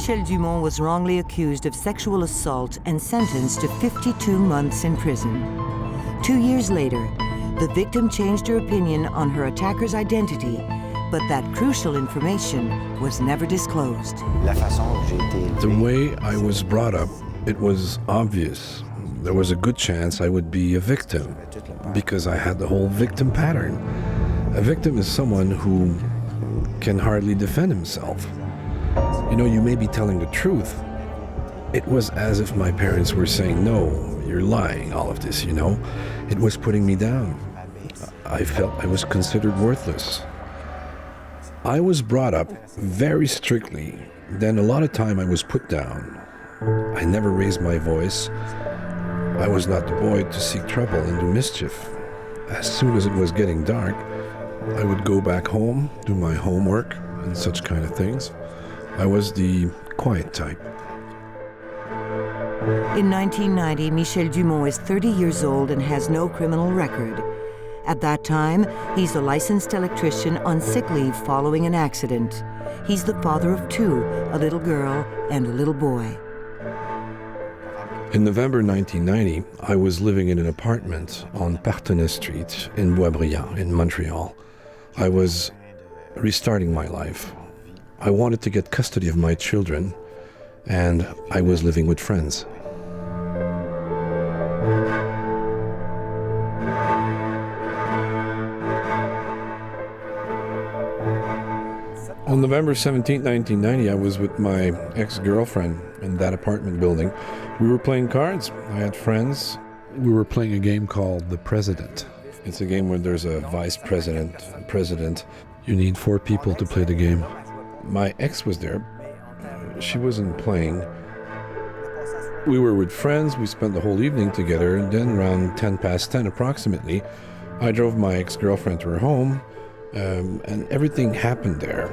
Michel Dumont was wrongly accused of sexual assault and sentenced to 52 months in prison. 2 years later, the victim changed her opinion on her attacker's identity, but that crucial information was never disclosed. The way I was brought up, it was obvious. There was a good chance I would be a victim because I had the whole victim pattern. A victim is someone who can hardly defend himself. You know, you may be telling the truth. It was as if my parents were saying, no, you're lying, all of this, you know. It was putting me down. I felt I was considered worthless. I was brought up very strictly. Then a lot of time I was put down. I never raised my voice. I was not the boy to seek trouble and do mischief. As soon as it was getting dark, I would go back home, do my homework and such kind of things. I was the quiet type. In 1990, Michel Dumont is 30 years old and has no criminal record. At that time, he's a licensed electrician on sick leave following an accident. He's the father of two, a little girl and a little boy. In November 1990, I was living in an apartment on Partenay Street in Boisbriand in Montreal. I was restarting my life. I wanted to get custody of my children, and I was living with friends. On November 17, 1990, I was with my ex-girlfriend in that apartment building. We were playing cards. I had friends. We were playing a game called The President. It's a game where there's a vice president, a president. You need 4 people to play the game. My ex was there. She wasn't playing. We were with friends. We spent the whole evening together. And then around 10 past 10 approximately, I drove my ex-girlfriend to her home. And everything happened there.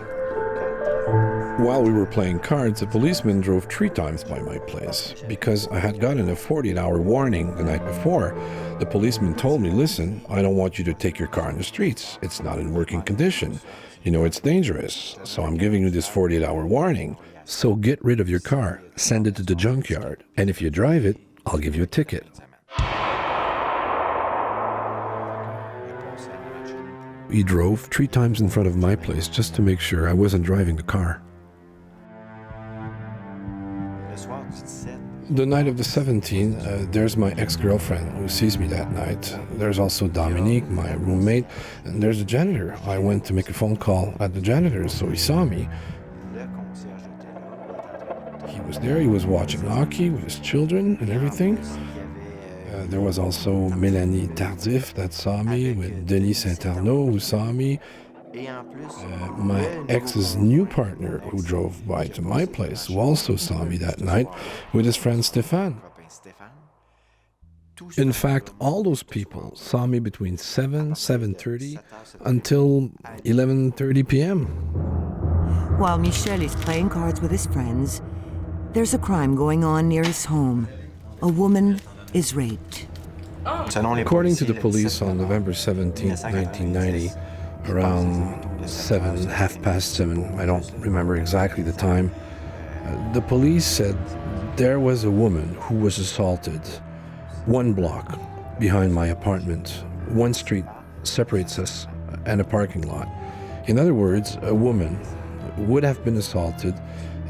While we were playing cards, a policeman drove 3 times by my place because I had gotten a 48-hour warning the night before. The policeman told me, listen, I don't want you to take your car in the streets. It's not in working condition. You know, it's dangerous. So I'm giving you this 48-hour warning. So get rid of your car, send it to the junkyard. And if you drive it, I'll give you a ticket. He drove 3 times in front of my place just to make sure I wasn't driving the car. The night of the 17th, there's my ex-girlfriend who sees me that night. There's also Dominique, my roommate, and there's the janitor. I went to make a phone call at the janitor, so he saw me. He was there, he was watching hockey with his children and everything. There was also Mélanie Tardif that saw me, with Denis Saint-Arnaud who saw me. My ex's new partner who drove by to my place, who also saw me that night, with his friend Stéphane. In fact, all those people saw me between 7:30 until 11:30 p.m. While Michel is playing cards with his friends, there's a crime going on near his home. A woman is raped. According to the police, on November 17, 1990, around 7:30, I don't remember exactly the time, the police said there was a woman who was assaulted 1 block behind my apartment. 1 street separates us and a parking lot. In other words, a woman would have been assaulted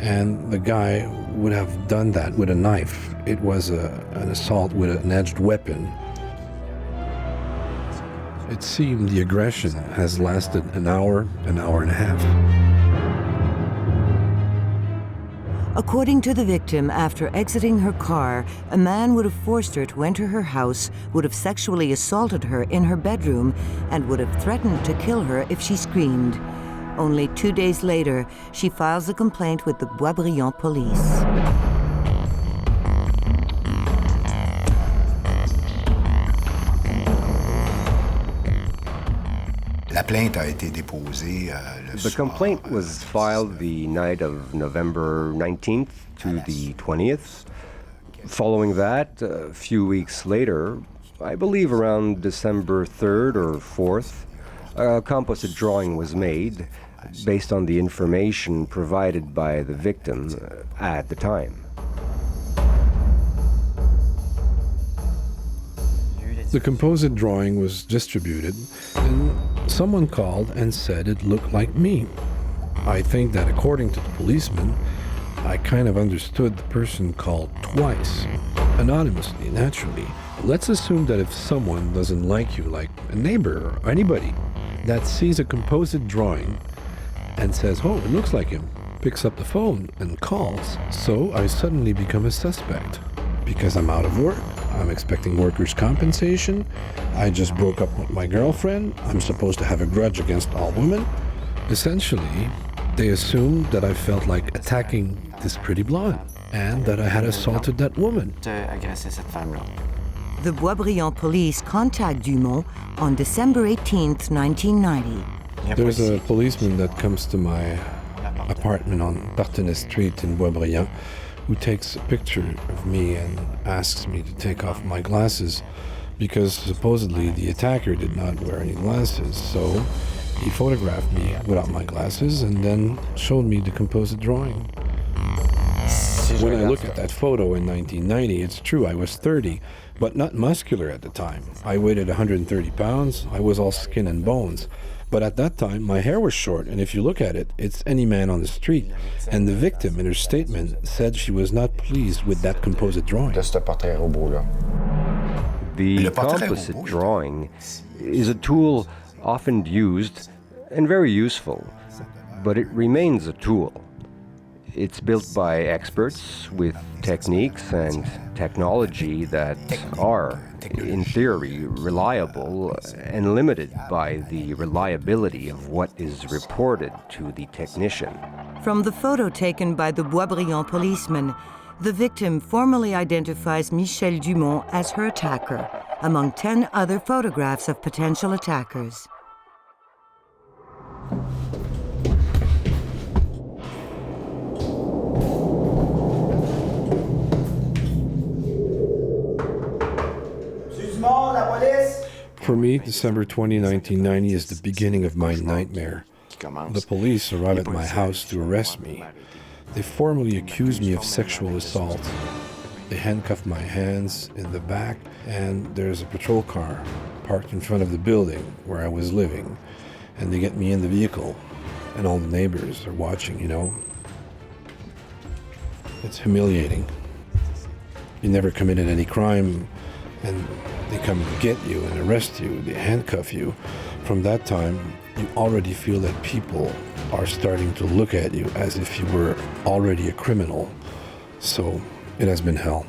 and the guy would have done that with a knife. It was an assault with an edged weapon. It seemed the aggression has lasted an hour and a half. According to the victim, after exiting her car, a man would have forced her to enter her house, would have sexually assaulted her in her bedroom, and would have threatened to kill her if she screamed. Only 2 days later, she files a complaint with the Boisbriand police. The complaint was filed the night of November 19th to the 20th. Following that, a few weeks later, I believe around December 3rd or 4th, a composite drawing was made based on the information provided by the victim at the time. The composite drawing was distributed, and someone called and said it looked like me. I think that according to the policeman, I kind of understood the person called twice, anonymously, naturally. Let's assume that if someone doesn't like you, like a neighbor or anybody, that sees a composite drawing and says, oh, it looks like him, picks up the phone and calls. So I suddenly become a suspect because I'm out of work. I'm expecting workers' compensation. I just broke up with my girlfriend. I'm supposed to have a grudge against all women. Essentially, they assumed that I felt like attacking this pretty blonde and that I had assaulted that woman. The Boisbriand police contact Dumont on December 18th, 1990. There's a policeman that comes to my apartment on Partenay Street in Boisbriand who takes a picture of me and asks me to take off my glasses because supposedly the attacker did not wear any glasses. So he photographed me without my glasses and then showed me the composite drawing. When I look at that photo in 1990, it's true, I was 30, but not muscular at the time. I weighed 130 pounds, I was all skin and bones. But at that time, my hair was short, and if you look at it, it's any man on the street. And the victim, in her statement, said she was not pleased with that composite drawing. The composite drawing is a tool often used and very useful, but it remains a tool. It's built by experts with techniques and technology that are, in theory, reliable and limited by the reliability of what is reported to the technician. From the photo taken by the Boisbriand policeman, the victim formally identifies Michel Dumont as her attacker, among 10 other photographs of potential attackers. For me, December 20, 1990 is the beginning of my nightmare. The police arrive at my house to arrest me. They formally accuse me of sexual assault. They handcuff my hands in the back, and there's a patrol car parked in front of the building where I was living. And they get me in the vehicle, and all the neighbors are watching, you know. It's humiliating. You never committed any crime, and they come and get you and arrest you, they handcuff you. From that time, you already feel that people are starting to look at you as if you were already a criminal. So it has been hell.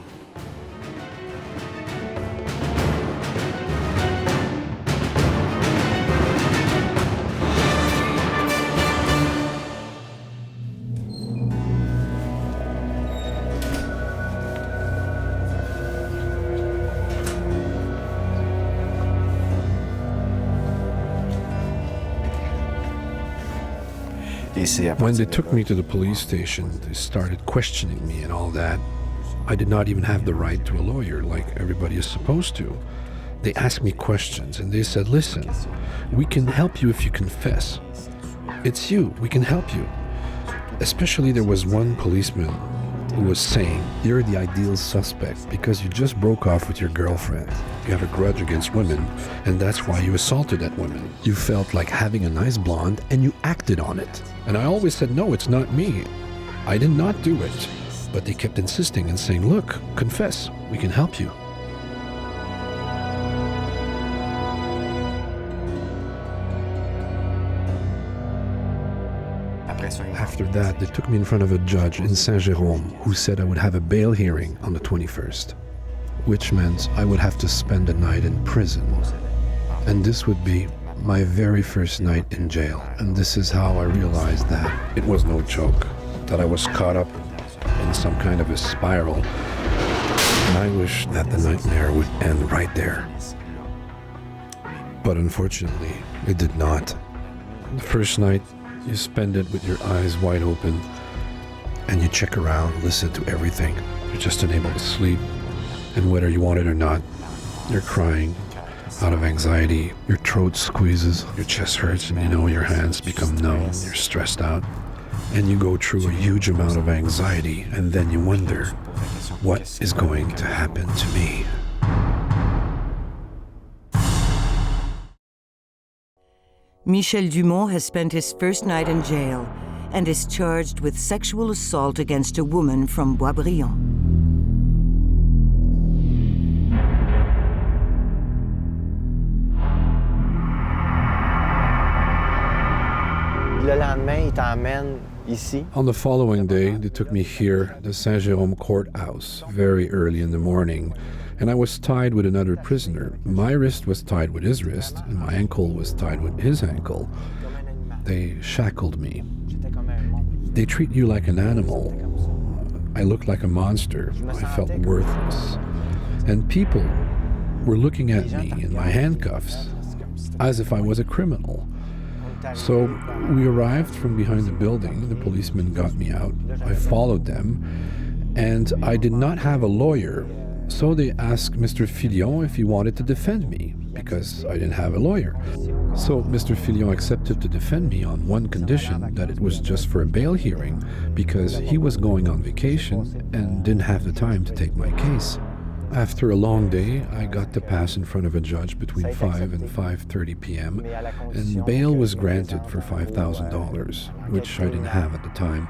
When they took me to the police station, they started questioning me and all that. I did not even have the right to a lawyer like everybody is supposed to. They asked me questions and they said, listen, we can help you if you confess. It's you, we can help you. Especially there was one policeman who was saying, you're the ideal suspect because you just broke off with your girlfriend. You have a grudge against women, and that's why you assaulted that woman. You felt like having a nice blonde, and you acted on it. And I always said, no, it's not me. I did not do it. But they kept insisting and saying, look, confess, we can help you. After that, they took me in front of a judge in Saint-Jérôme who said I would have a bail hearing on the 21st, which meant I would have to spend a night in prison. And this would be my very first night in jail. And this is how I realized that it was no joke, that I was caught up in some kind of a spiral. And I wish that the nightmare would end right there. But unfortunately, it did not. The first night, you spend it with your eyes wide open, and you check around, listen to everything. You're just unable to sleep, and whether you want it or not, you're crying, out of anxiety. Your throat squeezes, your chest hurts, and you know your hands become numb, you're stressed out. And you go through a huge amount of anxiety, and then you wonder, what is going to happen to me? Michel Dumont has spent his first night in jail and is charged with sexual assault against a woman from Boisbriand. On the following day, they took me here, the Saint-Jérôme courthouse, very early in the morning, and I was tied with another prisoner. My wrist was tied with his wrist, and my ankle was tied with his ankle. They shackled me. They treat you like an animal. I looked like a monster. I felt worthless. And people were looking at me in my handcuffs as if I was a criminal. So we arrived from behind the building. The policemen got me out. I followed them, and I did not have a lawyer. So they asked Mr. Filion if he wanted to defend me, because I didn't have a lawyer. So Mr. Filion accepted to defend me on one condition, that it was just for a bail hearing, because he was going on vacation and didn't have the time to take my case. After a long day, I got to pass in front of a judge between 5 and 5:30 p.m., and bail was granted for $5,000, which I didn't have at the time.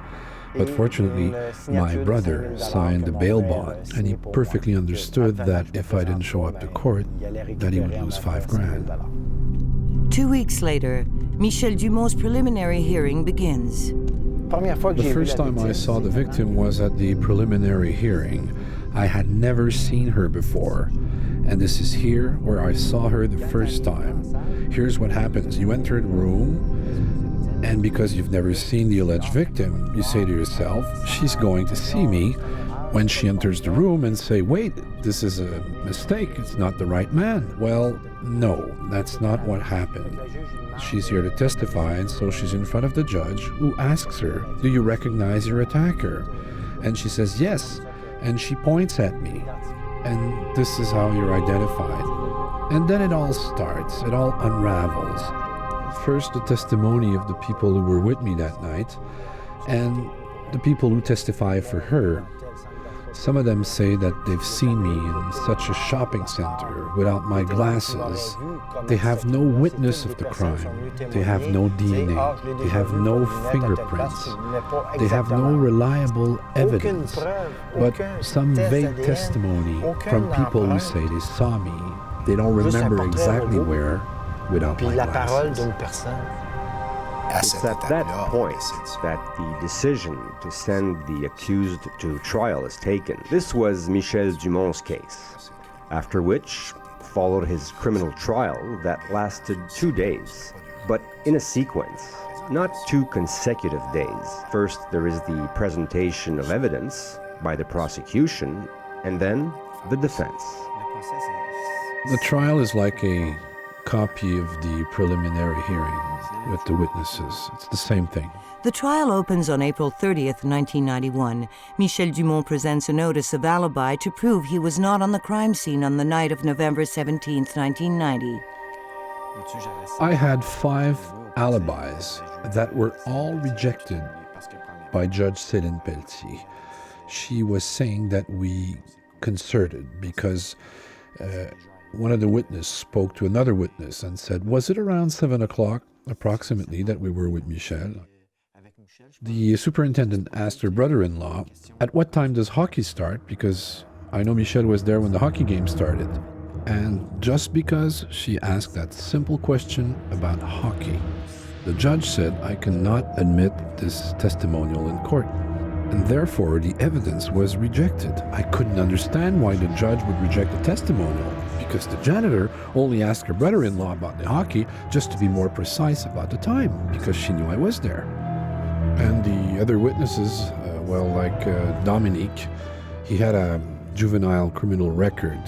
But fortunately, my brother signed the bail bond, and he perfectly understood that if I didn't show up to court, that he would lose $5,000. 2 weeks later, Michel Dumont's preliminary hearing begins. The first time I saw the victim was at the preliminary hearing. I had never seen her before, and this is here where I saw her the first time. Here's what happens. You enter the room, and because you've never seen the alleged victim, you say to yourself, she's going to see me when she enters the room and say, wait, this is a mistake, it's not the right man. Well, no, that's not what happened. She's here to testify, and so she's in front of the judge, who asks her, do you recognize your attacker? And she says, yes, and she points at me, and this is how you're identified. And then it all starts, it all unravels. First, the testimony of the people who were with me that night, and the people who testify for her. Some of them say that they've seen me in such a shopping center without my glasses. They have no witness of the crime. They have no DNA. They have no fingerprints. They have no reliable evidence, but some vague testimony from people who say they saw me. They don't remember exactly where without my glasses. It's at that point that the decision to send the accused to trial is taken. This was Michel Dumont's case, after which followed his criminal trial that lasted 2 days, but in a sequence, not 2 consecutive days. First, there is the presentation of evidence by the prosecution, and then the defense. The trial is like a copy of the preliminary hearing with the witnesses. It's the same thing. The trial opens on April 30th, 1991. Michel Dumont presents a notice of alibi to prove he was not on the crime scene on the night of November 17th, 1990. I had 5 alibis that were all rejected by Judge Céline Pelletier. She was saying that we concerted because one of the witnesses spoke to another witness and said, was it around 7 o'clock approximately that we were with Michel? The superintendent asked her brother-in-law, at what time does hockey start? Because I know Michel was there when the hockey game started. And just because she asked that simple question about hockey, the judge said, I cannot admit this testimonial in court. And therefore, the evidence was rejected. I couldn't understand why the judge would reject the testimonial, because the janitor only asked her brother-in-law about the hockey just to be more precise about the time, because she knew I was there. And the other witnesses, like Dominique, he had a juvenile criminal record,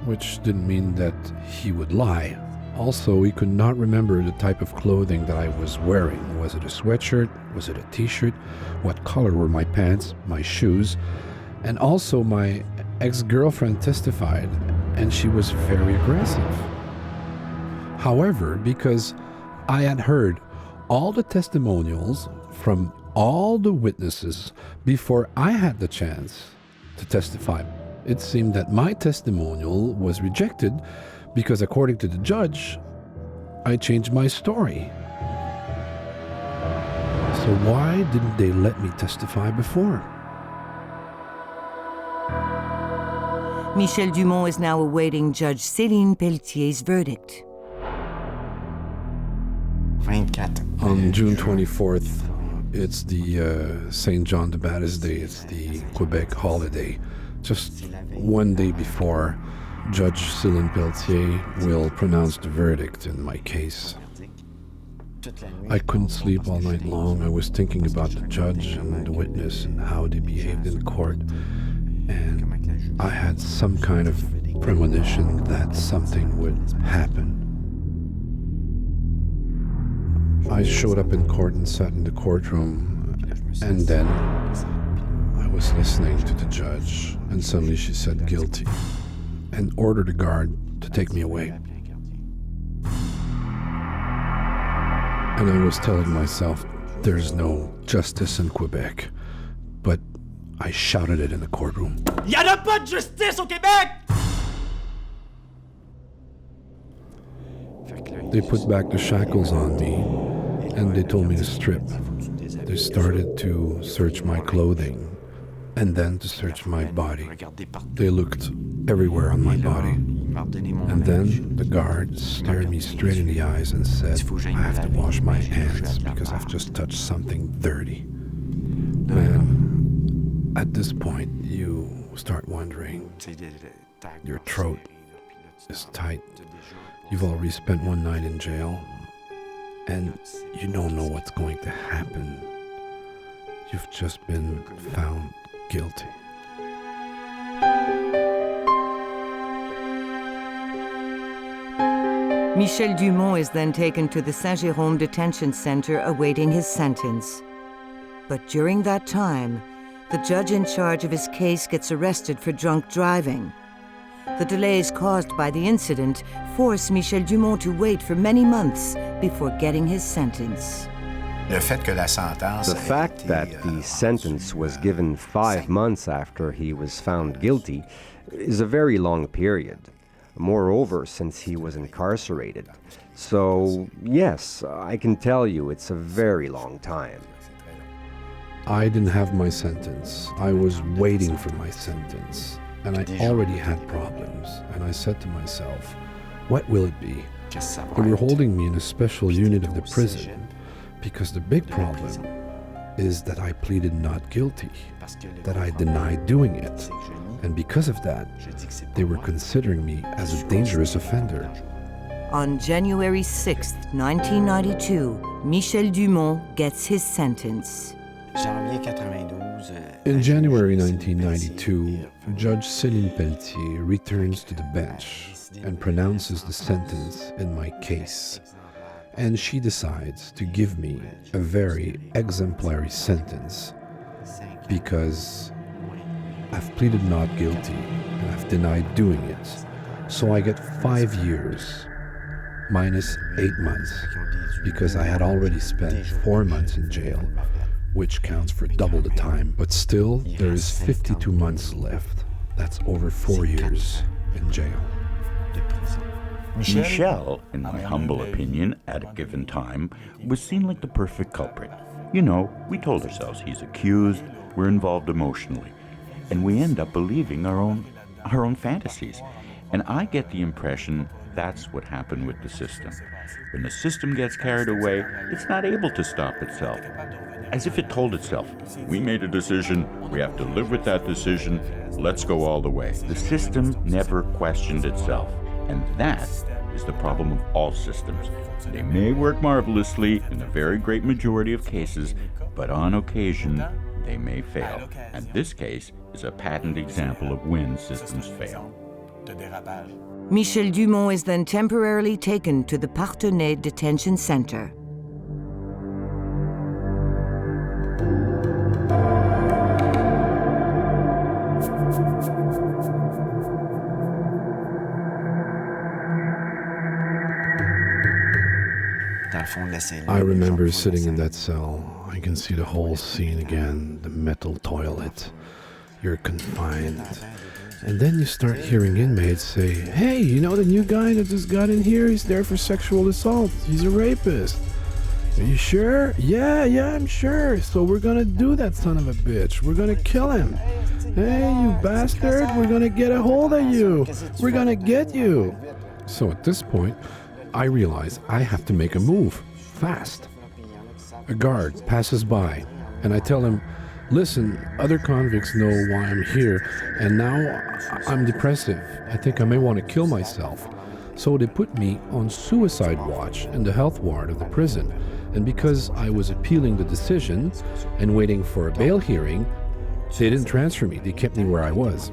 which didn't mean that he would lie. Also, he could not remember the type of clothing that I was wearing. Was it a sweatshirt? Was it a t-shirt? What color were my pants, my shoes? And also, my ex-girlfriend testified, and she was very aggressive. However, because I had heard all the testimonials from all the witnesses before I had the chance to testify, it seemed that my testimonial was rejected because, according to the judge, I changed my story. So why didn't they let me testify before? Michel Dumont is now awaiting Judge Céline Pelletier's verdict. On June 24th, it's the St. John the Baptist Day. It's the Quebec holiday. Just one day before, Judge Céline Pelletier will pronounce the verdict in my case. I couldn't sleep all night long. I was thinking about the judge and the witness and how they behaved in court. And I had some kind of premonition that something would happen. I showed up in court and sat in the courtroom, and then I was listening to the judge, and suddenly she said guilty and ordered a guard to take me away. And I was telling myself, there's no justice in Quebec, but I shouted it in the courtroom. Y'en a pas de justice au Québec! They put back the shackles on me, and they told me to strip. They started to search my clothing, and then to search my body. They looked everywhere on my body. And then the guard stared me straight in the eyes and said, I have to wash my hands because I've just touched something dirty. Man, at this point, you start wondering. Your throat is tight. You've already spent one night in jail, and you don't know what's going to happen. You've just been found guilty. Michel Dumont is then taken to the Saint-Jérôme detention center awaiting his sentence. But during that time, the judge in charge of his case gets arrested for drunk driving. The delays caused by the incident force Michel Dumont to wait for many months before getting his sentence. The fact that the sentence was given 5 months after he was found guilty is a very long period. Moreover, since he was incarcerated. So, yes, I can tell you it's a very long time. I didn't have my sentence. I was waiting for my sentence. And I already had problems. And I said to myself, what will it be? They were holding me in a special unit of the prison because the big problem is that I pleaded not guilty, that I denied doing it. And because of that, they were considering me as a dangerous offender. On January 6, 1992, Michel Dumont gets his sentence. In January 1992, Judge Céline Pelletier returns to the bench and pronounces the sentence in my case. And she decides to give me a very exemplary sentence because I've pleaded not guilty and I've denied doing it. So I get 5 years minus 8 months because I had already spent 4 months in jail, which counts for double the time. But still, there is 52 months left. That's over 4 years in jail. Michel, in my humble opinion, at a given time, was seen like the perfect culprit. You know, we told ourselves he's accused, we're involved emotionally, and we end up believing our own fantasies. And I get the impression that's what happened with the system. When the system gets carried away, it's not able to stop itself. As if it told itself, we made a decision, we have to live with that decision, let's go all the way. The system never questioned itself. And that is the problem of all systems. They may work marvelously in the very great majority of cases, but on occasion, they may fail. And this case is a patent example of when systems fail. Michel Dumont is then temporarily taken to the Parthenay Detention Center. I remember sitting in that cell. I can see the whole scene again, the metal toilet. You're confined. And then you start hearing inmates say, "Hey, you know the new guy that just got in here? He's there for sexual assault. He's a rapist." "Are you sure?" Yeah, I'm sure. So we're gonna do that son of a bitch. We're gonna kill him. "Hey, you bastard, we're gonna get a hold of you. We're gonna get you." So at this point, I realize I have to make a move, fast. A guard passes by, and I tell him, "Listen, other convicts know why I'm here, and now I'm depressive. I think I may want to kill myself." So they put me on suicide watch in the health ward of the prison. And because I was appealing the decision and waiting for a bail hearing, they didn't transfer me. They kept me where I was.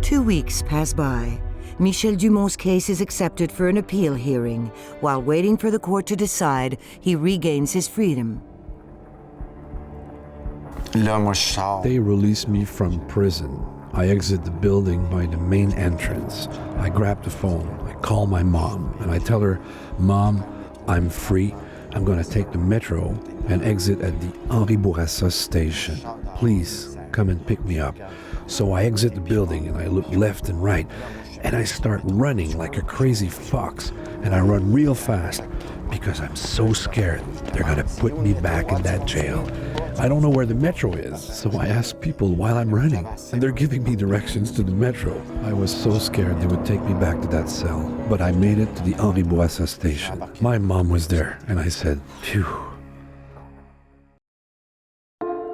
2 weeks pass by. Michel Dumont's case is accepted for an appeal hearing. While waiting for the court to decide, he regains his freedom. They release me from prison. I exit the building by the main entrance. I grab the phone, I call my mom, and I tell her, "Mom, I'm free. I'm gonna take the metro and exit at the Henri Bourassa station. Please come and pick me up." So I exit the building and I look left and right, and I start running like a crazy fox, and I run real fast because I'm so scared they're gonna put me back in that jail. I don't know where the metro is, so I ask people while I'm running, and they're giving me directions to the metro. I was so scared they would take me back to that cell, but I made it to the Henri Bourassa station. My mom was there, and I said, "Phew."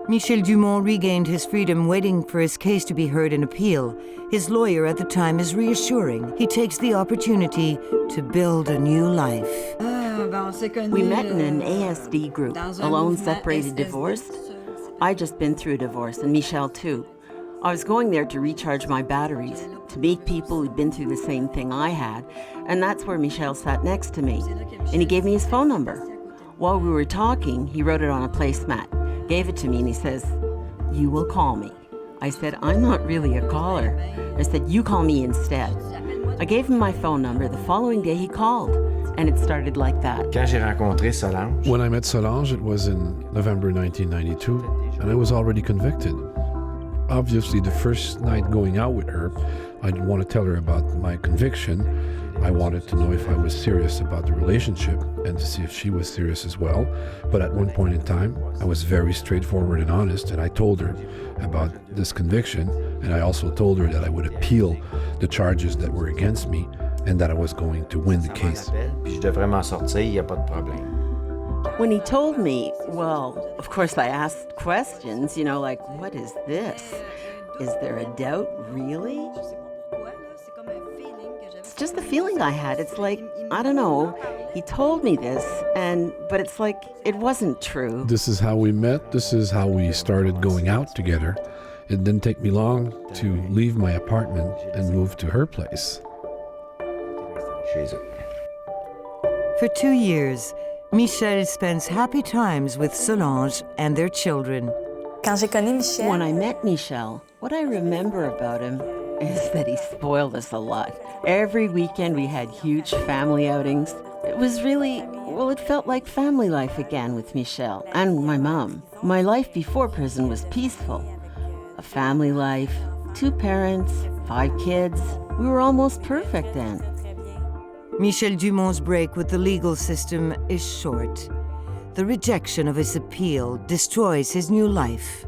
Michel Dumont regained his freedom waiting for his case to be heard in appeal. His lawyer at the time is reassuring. He takes the opportunity to build a new life. We met in an ASD group, alone, separated, divorced. I'd just been through a divorce, and Michel too. I was going there to recharge my batteries, to meet people who'd been through the same thing I had, and that's where Michel sat next to me. And he gave me his phone number. While we were talking, he wrote it on a placemat, gave it to me, and he says, "You will call me." I said, "I'm not really a caller." I said, "You call me instead." I gave him my phone number. The following day he called, and it started like that. When I met Solange, it was in November 1992, and I was already convicted. Obviously, the first night going out with her, I didn't want to tell her about my conviction. I wanted to know if I was serious about the relationship and to see if she was serious as well. But at one point in time, I was very straightforward and honest, and I told her about this conviction, and I also told her that I would appeal the charges that were against me and that I was going to win the case. When he told me, well, of course I asked questions, like, what is this? Is there a doubt, really? It's just the feeling I had. It's like, I don't know, he told me this, but it's like, it wasn't true. This is how we met. This is how we started going out together. It didn't take me long to leave my apartment and move to her place. For 2 years, Michel spends happy times with Solange and their children. When I met Michel, what I remember about him is that he spoiled us a lot. Every weekend we had huge family outings. It was really, it felt like family life again with Michel and my mom. My life before prison was peaceful. A family life, 2 parents, 5 kids. We were almost perfect then. Michel Dumont's break with the legal system is short. The rejection of his appeal destroys his new life.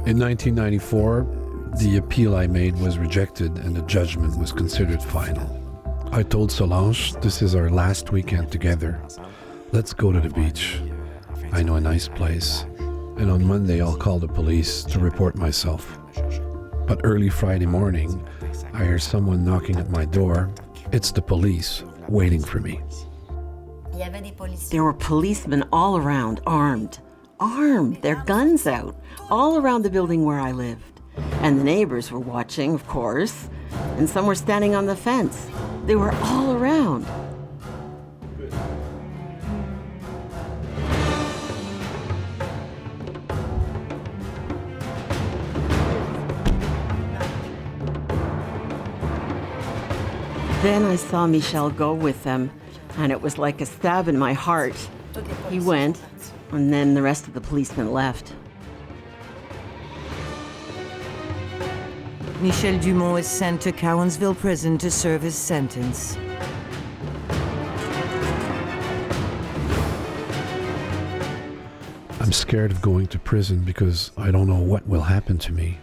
In 1994, the appeal I made was rejected and the judgment was considered final. I told Solange, this is our last weekend together. Let's go to the beach. I know a nice place. And on Monday, I'll call the police to report myself. But early Friday morning, I hear someone knocking at my door. It's the police waiting for me. There were policemen all around, armed, their guns out, all around the building where I lived. And the neighbors were watching, of course, and some were standing on the fence. They were all around. Then I saw Michel go with them, and it was like a stab in my heart. He went, and then the rest of the policemen left. Michel Dumont is sent to Cowansville prison to serve his sentence. I'm scared of going to prison because I don't know what will happen to me.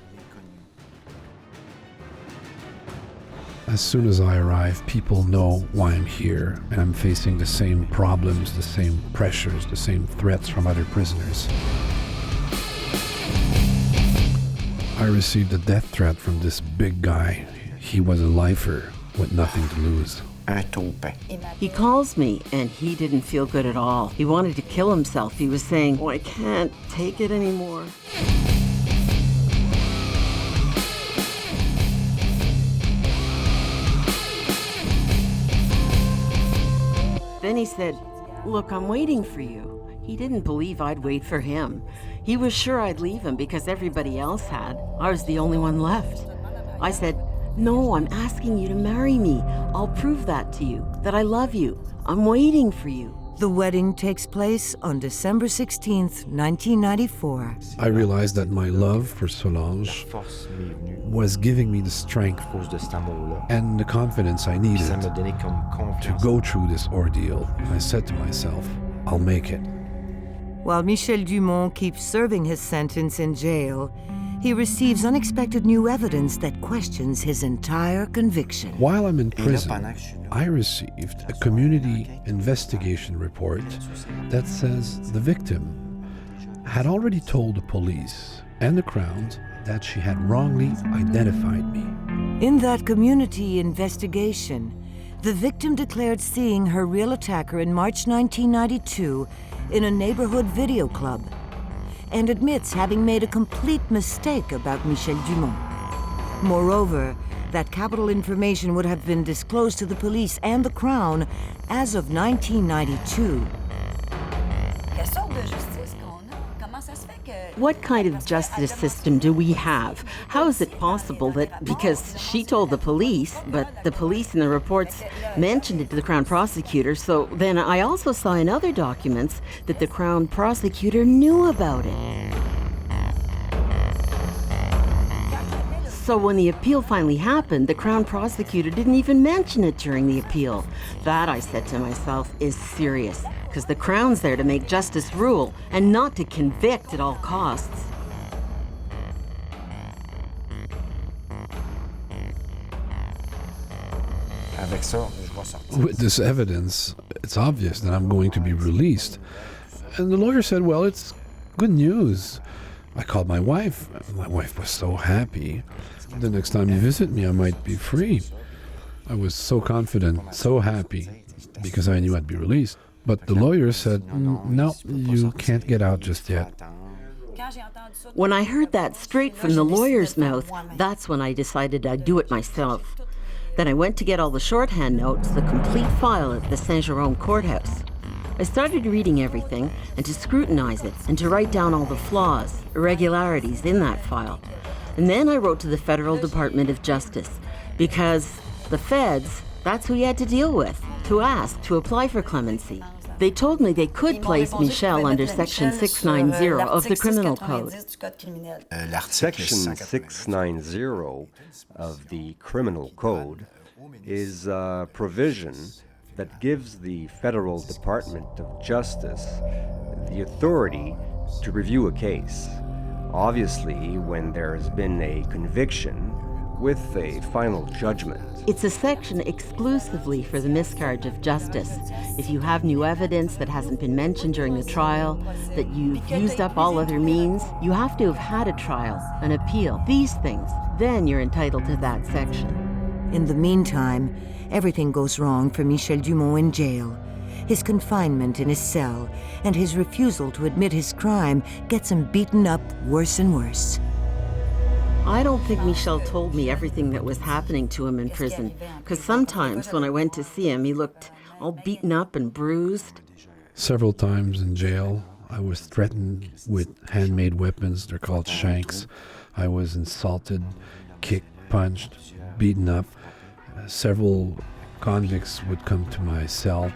As soon as I arrive, people know why I'm here, and I'm facing the same problems, the same pressures, the same threats from other prisoners. I received a death threat from this big guy. He was a lifer with nothing to lose. He calls me, and he didn't feel good at all. He wanted to kill himself. He was saying, "Oh, I can't take it anymore." Then he said, "Look, I'm waiting for you." He didn't believe I'd wait for him. He was sure I'd leave him because everybody else had. I was the only one left. I said, "No, I'm asking you to marry me. I'll prove that to you, that I love you. I'm waiting for you." The wedding takes place on December 16th, 1994. I realized that my love for Solange was giving me the strength and the confidence I needed to go through this ordeal. I said to myself, I'll make it. While Michel Dumont keeps serving his sentence in jail, he receives unexpected new evidence that questions his entire conviction. While I'm in prison, I received a community investigation report that says the victim had already told the police and the Crown that she had wrongly identified me. In that community investigation, the victim declared seeing her real attacker in March 1992 in a neighborhood video club, and admits having made a complete mistake about Michel Dumont. Moreover, that capital information would have been disclosed to the police and the Crown as of 1992. What kind of justice system do we have? How is it possible that because she told the police, but the police in the reports mentioned it to the Crown Prosecutor, so then I also saw in other documents that the Crown Prosecutor knew about it. So when the appeal finally happened, the Crown Prosecutor didn't even mention it during the appeal. That, I said to myself, is serious, because the Crown's there to make justice rule and not to convict at all costs. With this evidence, it's obvious that I'm going to be released. And the lawyer said, well, it's good news. I called my wife. My wife was so happy. The next time you visit me, I might be free. I was so confident, so happy, because I knew I'd be released. But the lawyer said, no, you can't get out just yet. When I heard that straight from the lawyer's mouth, that's when I decided I'd do it myself. Then I went to get all the shorthand notes, the complete file at the Saint-Jérôme courthouse. I started reading everything and to scrutinize it and to write down all the flaws, irregularities in that file. And then I wrote to the Federal Department of Justice because the feds, that's who you had to deal with, to ask, to apply for clemency. They told me they could place Michel under Section 690 of the Criminal Code. Section 690 of the Criminal Code is a provision that gives the Federal Department of Justice the authority to review a case. Obviously, when there has been a conviction with a final judgment. It's a section exclusively for the miscarriage of justice. If you have new evidence that hasn't been mentioned during the trial, that you've used up all other means, you have to have had a trial, an appeal, these things. Then you're entitled to that section. In the meantime, everything goes wrong for Michel Dumont in jail. His confinement in his cell and his refusal to admit his crime gets him beaten up worse and worse. I don't think Michel told me everything that was happening to him in prison, because sometimes when I went to see him, he looked all beaten up and bruised. Several times in jail, I was threatened with handmade weapons. They're called shanks. I was insulted, kicked, punched, beaten up. Several convicts would come to my cell,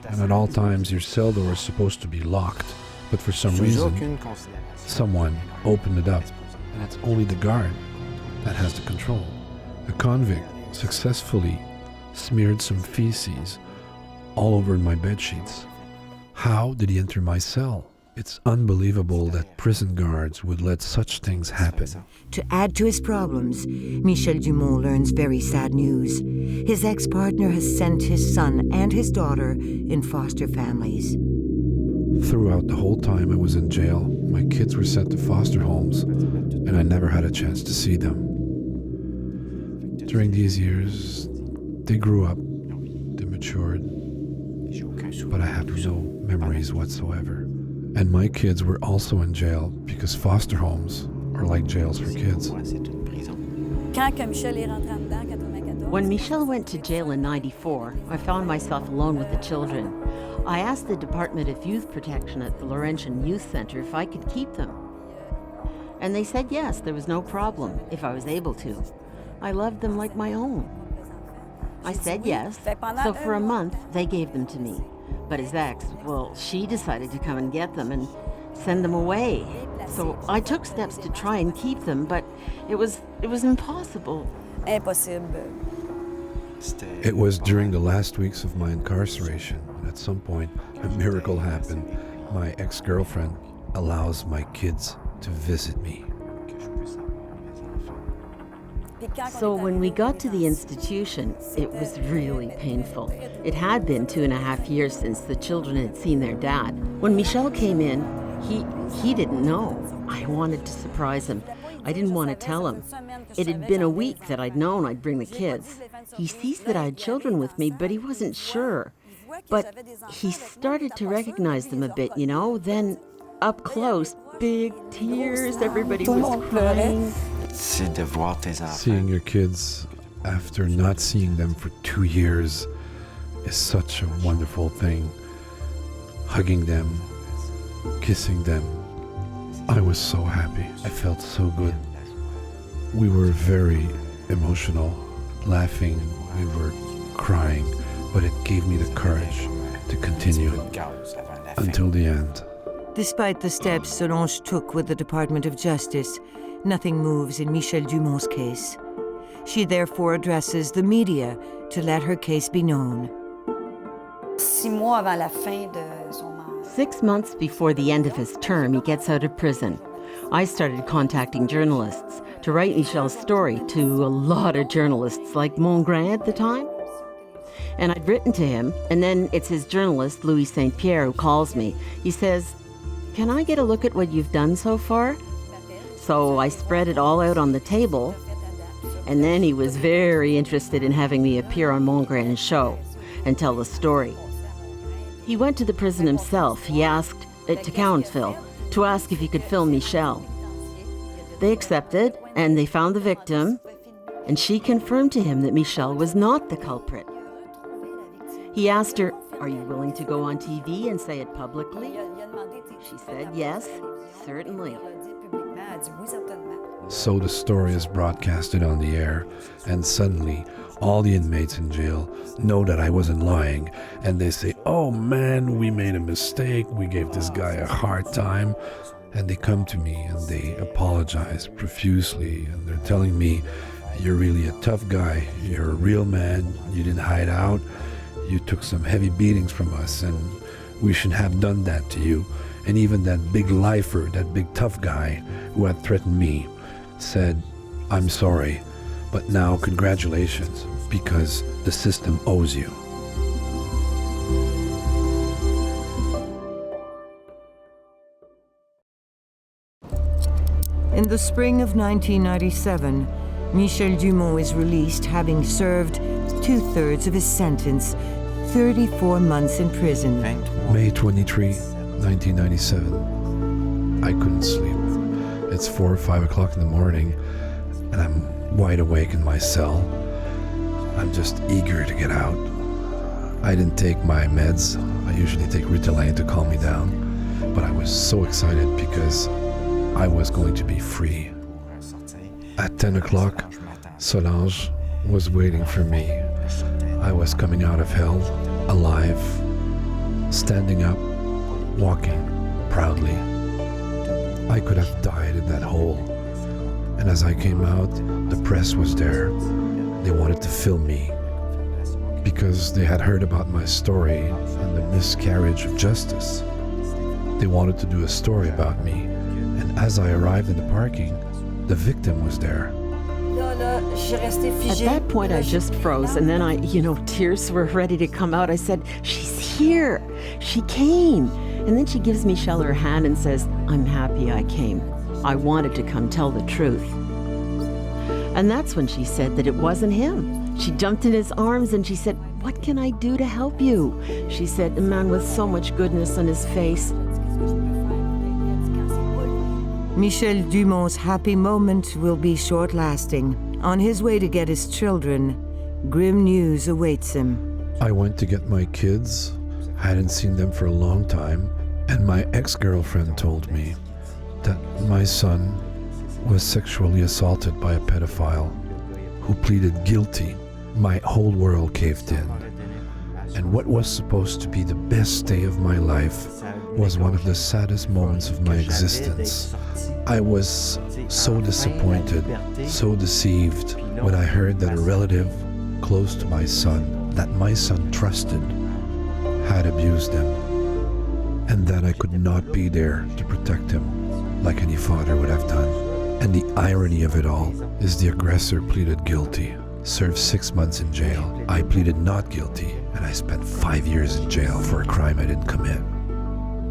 and at all times your cell door is supposed to be locked, but for some reason, someone opened it up, and it's only the guard that has the control. A convict successfully smeared some feces all over my bed sheets. How did he enter my cell? It's unbelievable that prison guards would let such things happen. To add to his problems, Michel Dumont learns very sad news. His ex-partner has sent his son and his daughter in foster families. Throughout the whole time I was in jail, my kids were sent to foster homes, and I never had a chance to see them. During these years, they grew up, they matured, but I have no memories whatsoever. And my kids were also in jail because foster homes are like jails for kids. When Michel went to jail in '94, I found myself alone with the children. I asked the Department of Youth Protection at the Laurentian Youth Center if I could keep them. And they said yes, there was no problem, if I was able to. I loved them like my own. I said yes, so for a month they gave them to me. But his ex, well, she decided to come and get them and send them away. So I took steps to try and keep them, but it was impossible. It was during the last weeks of my incarceration, and at some point, a miracle happened. My ex-girlfriend allows my kids to visit me. So when we got to the institution, it was really painful. It had been 2.5 years since the children had seen their dad. When Michel came in, he didn't know. I wanted to surprise him. I didn't want to tell him. It had been a week that I'd known I'd bring the kids. He sees that I had children with me, but he wasn't sure. But he started to recognize them a bit, you know. Then, up close, big tears, everybody was crying. Seeing your kids after not seeing them for 2 years is such a wonderful thing. Hugging them, kissing them. I was so happy. I felt so good. We were very emotional, laughing, we were crying, but it gave me the courage to continue until the end. Despite the steps Solange took with the Department of Justice, nothing moves in Michel Dumont's case. She therefore addresses the media to let her case be known. 6 months before the end of his term, he gets out of prison. I started contacting journalists to write Michel's story to a lot of journalists, like Mongrain at the time. And I'd written to him, and then it's his journalist, Louis St. Pierre, who calls me. He says, "Can I get a look at what you've done so far?" So I spread it all out on the table, and then he was very interested in having me appear on Mongrain's show and tell the story. He went to the prison himself. He asked to Cowansville to ask if he could film Michel. They accepted, and they found the victim, and she confirmed to him that Michel was not the culprit. He asked her, "Are you willing to go on TV and say it publicly?" She said, "Yes, certainly." So the story is broadcasted on the air, and suddenly all the inmates in jail know that I wasn't lying, and they say, "Oh man, we made a mistake, we gave this guy a hard time." And they come to me and they apologize profusely, and they're telling me, "You're really a tough guy, you're a real man, you didn't hide out, you took some heavy beatings from us, and we shouldn't have done that to you." And even that big lifer, that big tough guy who had threatened me, said, "I'm sorry, but now congratulations, because the system owes you." In the spring of 1997, Michel Dumont is released, having served 2/3 of his sentence, 34 months in prison. May 23, 1997. I couldn't sleep. It's 4 or 5 o'clock in the morning, and I'm wide awake in my cell. I'm just eager to get out. I didn't take my meds. I usually take Ritalin to calm me down, but I was so excited because I was going to be free. At 10 o'clock, Solange was waiting for me. I was coming out of hell, alive, standing up, walking proudly. I could have died in that hole. And as I came out, the press was there. They wanted to film me because they had heard about my story and the miscarriage of justice. They wanted to do a story about me. And as I arrived in the parking, the victim was there. At that point, I just froze, and then tears were ready to come out. I said, "She's here. She came." And then she gives Michel her hand and says, "I'm happy I came. I wanted to come tell the truth." And that's when she said that it wasn't him. She jumped in his arms and she said, "What can I do to help you?" She said, a man with so much goodness on his face. Michel Dumont's happy moment will be short-lasting. On his way to get his children, grim news awaits him. I went to get my kids. I hadn't seen them for a long time. And my ex-girlfriend told me that my son was sexually assaulted by a pedophile who pleaded guilty. My whole world caved in. And what was supposed to be the best day of my life was one of the saddest moments of my existence. I was so disappointed, so deceived when I heard that a relative close to my son, that my son trusted, had abused him, and that I could not be there to protect him like any father would have done. And the irony of it all is the aggressor pleaded guilty, served 6 months in jail. I pleaded not guilty, and I spent 5 years in jail for a crime I didn't commit.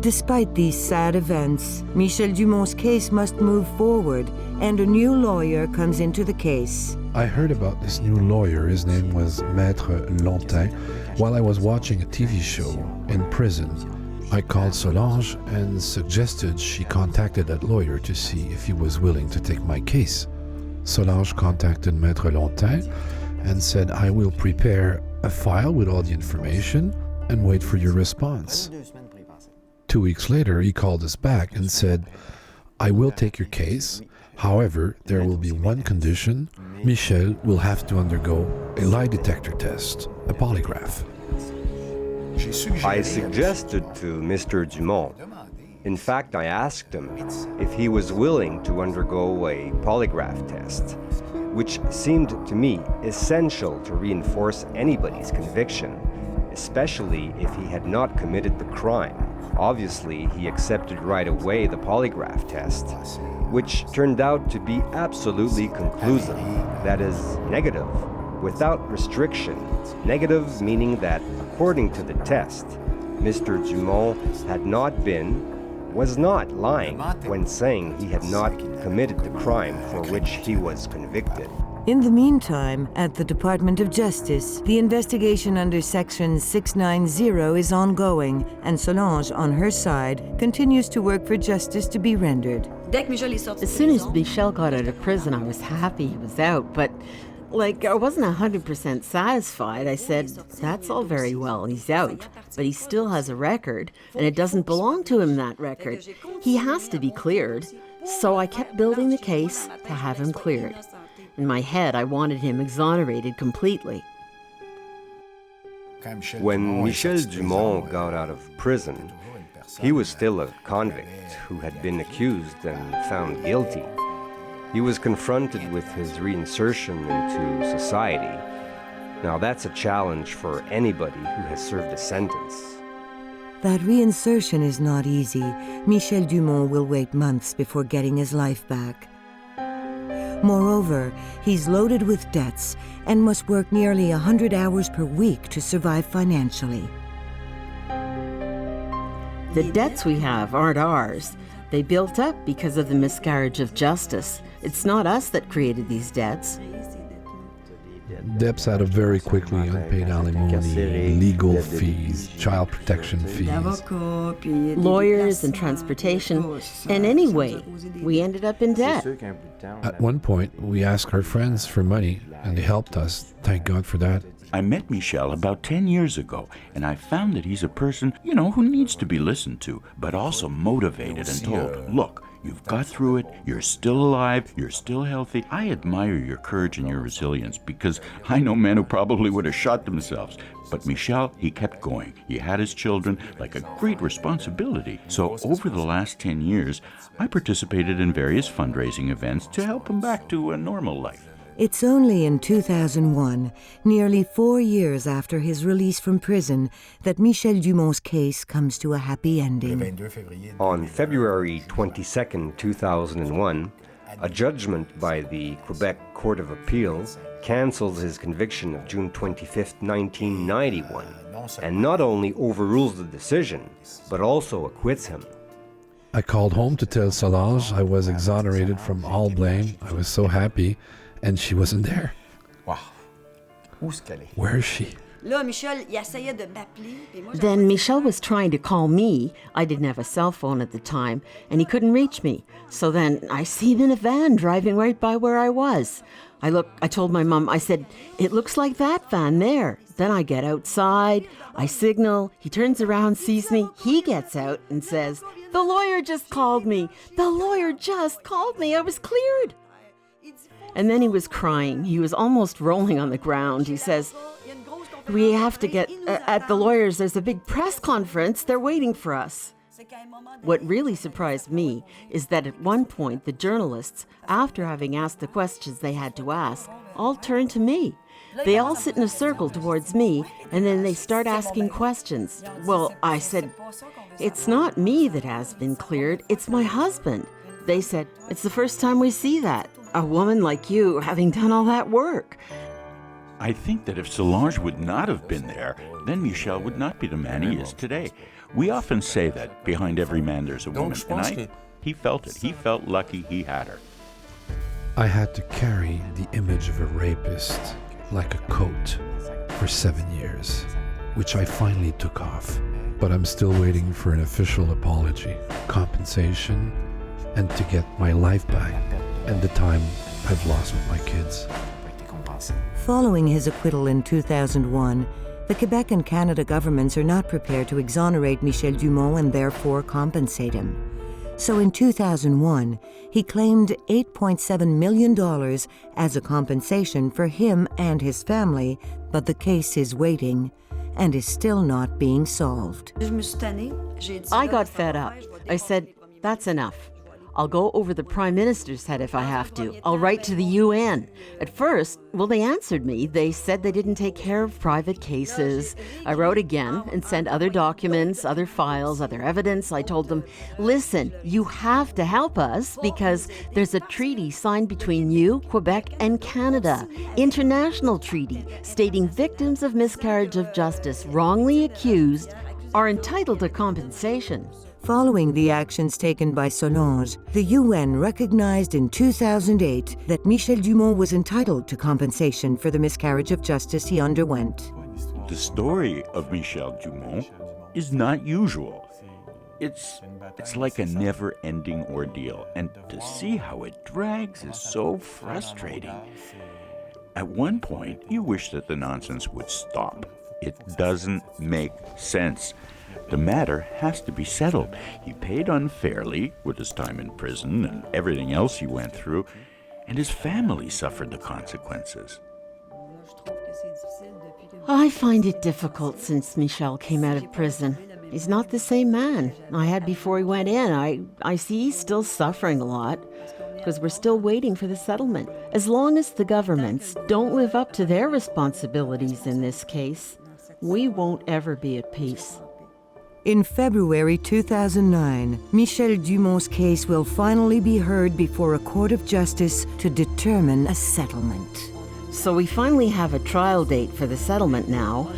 Despite these sad events, Michel Dumont's case must move forward, and a new lawyer comes into the case. I heard about this new lawyer. His name was Maître Lontin. While I was watching a TV show in prison, I called Solange and suggested she contacted that lawyer to see if he was willing to take my case. Solange contacted Maître Lontin and said, "I will prepare a file with all the information and wait for your response." 2 weeks later, he called us back and said, "I will take your case. However, there will be one condition. Michel will have to undergo a lie detector test, a polygraph." I suggested to Mr. Dumont. In fact, I asked him if he was willing to undergo a polygraph test, which seemed to me essential to reinforce anybody's conviction, especially if he had not committed the crime. Obviously, he accepted right away the polygraph test, which turned out to be absolutely conclusive, that is, negative, without restriction. Negative meaning that, according to the test, Mr. Dumont was not lying when saying he had not committed the crime for which he was convicted. In the meantime, at the Department of Justice, the investigation under Section 690 is ongoing, and Solange, on her side, continues to work for justice to be rendered. As soon as Michel got out of prison, I was happy he was out, but I wasn't 100% satisfied. I said, "That's all very well, he's out, but he still has a record, and it doesn't belong to him, that record. He has to be cleared." So I kept building the case to have him cleared. In my head, I wanted him exonerated completely. When Michel Dumont got out of prison, he was still a convict who had been accused and found guilty. He was confronted with his reinsertion into society. Now that's a challenge for anybody who has served a sentence. That reinsertion is not easy. Michel Dumont will wait months before getting his life back. Moreover, he's loaded with debts and must work nearly 100 hours per week to survive financially. The debts we have aren't ours. They built up because of the miscarriage of justice. It's not us that created these debts. Debts add up very quickly: unpaid alimony, legal fees, child protection fees. Lawyers and transportation. And anyway, we ended up in debt. At one point, we asked our friends for money, and they helped us. Thank God for that. I met Michel about 10 years ago, and I found that he's a person, who needs to be listened to, but also motivated and told, look, you've got through it, you're still alive, you're still healthy. I admire your courage and your resilience because I know men who probably would have shot themselves. But Michel, he kept going. He had his children like a great responsibility. So over the last 10 years, I participated in various fundraising events to help him back to a normal life. It's only in 2001, nearly 4 years after his release from prison, that Michel Dumont's case comes to a happy ending. On February 22, 2001, a judgment by the Quebec Court of Appeal cancels his conviction of June 25, 1991, and not only overrules the decision, but also acquits him. I called home to tell Solange I was exonerated from all blame. I was so happy, and she wasn't there. Wow. Where is she? Then Michel was trying to call me. I didn't have a cell phone at the time, and he couldn't reach me. So then I see him in a van driving right by where I was. I told my mom, I said, it looks like that van there. Then I get outside, I signal, he turns around, sees me, he gets out and says, the lawyer just called me. The lawyer just called me. I was cleared. And then he was crying. He was almost rolling on the ground. He says, we have to get at the lawyers. There's a big press conference. They're waiting for us. What really surprised me is that at one point, the journalists, after having asked the questions they had to ask, all turned to me. They all sit in a circle towards me, and then they start asking questions. Well, I said, it's not me that has been cleared. It's my husband. They said, it's the first time we see that. A woman like you having done all that work. I think that if Solange would not have been there, then Michel would not be the man he is today. We often say that behind every man there's a woman, and he felt it. He felt lucky he had her. I had to carry the image of a rapist like a coat for 7 years, which I finally took off. But I'm still waiting for an official apology, compensation, and to get my life back and the time I've lost with my kids. Following his acquittal in 2001, the Quebec and Canada governments are not prepared to exonerate Michel Dumont and therefore compensate him. So in 2001, he claimed $8.7 million as a compensation for him and his family, but the case is waiting and is still not being solved. I got fed up. I said, that's enough. I'll go over the Prime Minister's head if I have to. I'll write to the UN. At first, they answered me. They said they didn't take care of private cases. I wrote again and sent other documents, other files, other evidence. I told them, listen, you have to help us because there's a treaty signed between you, Quebec, and Canada. International treaty stating victims of miscarriage of justice wrongly accused are entitled to compensation. Following the actions taken by Solange, the UN recognized in 2008 that Michel Dumont was entitled to compensation for the miscarriage of justice he underwent. The story of Michel Dumont is not usual. It's like a never-ending ordeal, and to see how it drags is so frustrating. At one point, you wish that the nonsense would stop. It doesn't make sense. The matter has to be settled. He paid unfairly with his time in prison and everything else he went through, and his family suffered the consequences. I find it difficult since Michel came out of prison. He's not the same man I had before he went in. I see he's still suffering a lot because we're still waiting for the settlement. As long as the governments don't live up to their responsibilities in this case, we won't ever be at peace. In February 2009, Michel Dumont's case will finally be heard before a court of justice to determine a settlement. So we finally have a trial date for the settlement now.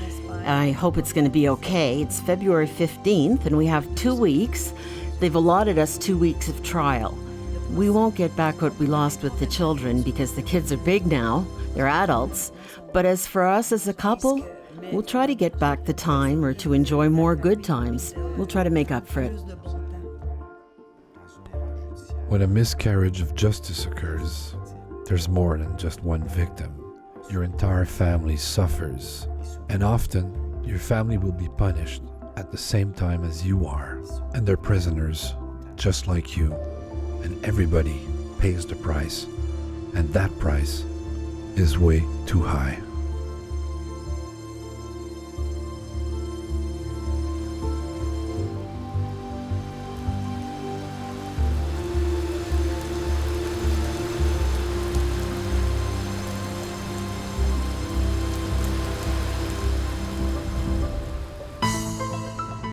I hope it's going to be okay. It's February 15th, and we have 2 weeks. They've allotted us 2 weeks of trial. We won't get back what we lost with the children because the kids are big now. They're adults. But as for us as a couple, we'll try to get back the time or to enjoy more good times. We'll try to make up for it. When a miscarriage of justice occurs, there's more than just one victim. your entire family suffers, and often your family will be punished at the same time as you are, and they're prisoners just like you, and everybody pays the price, and that price is way too high.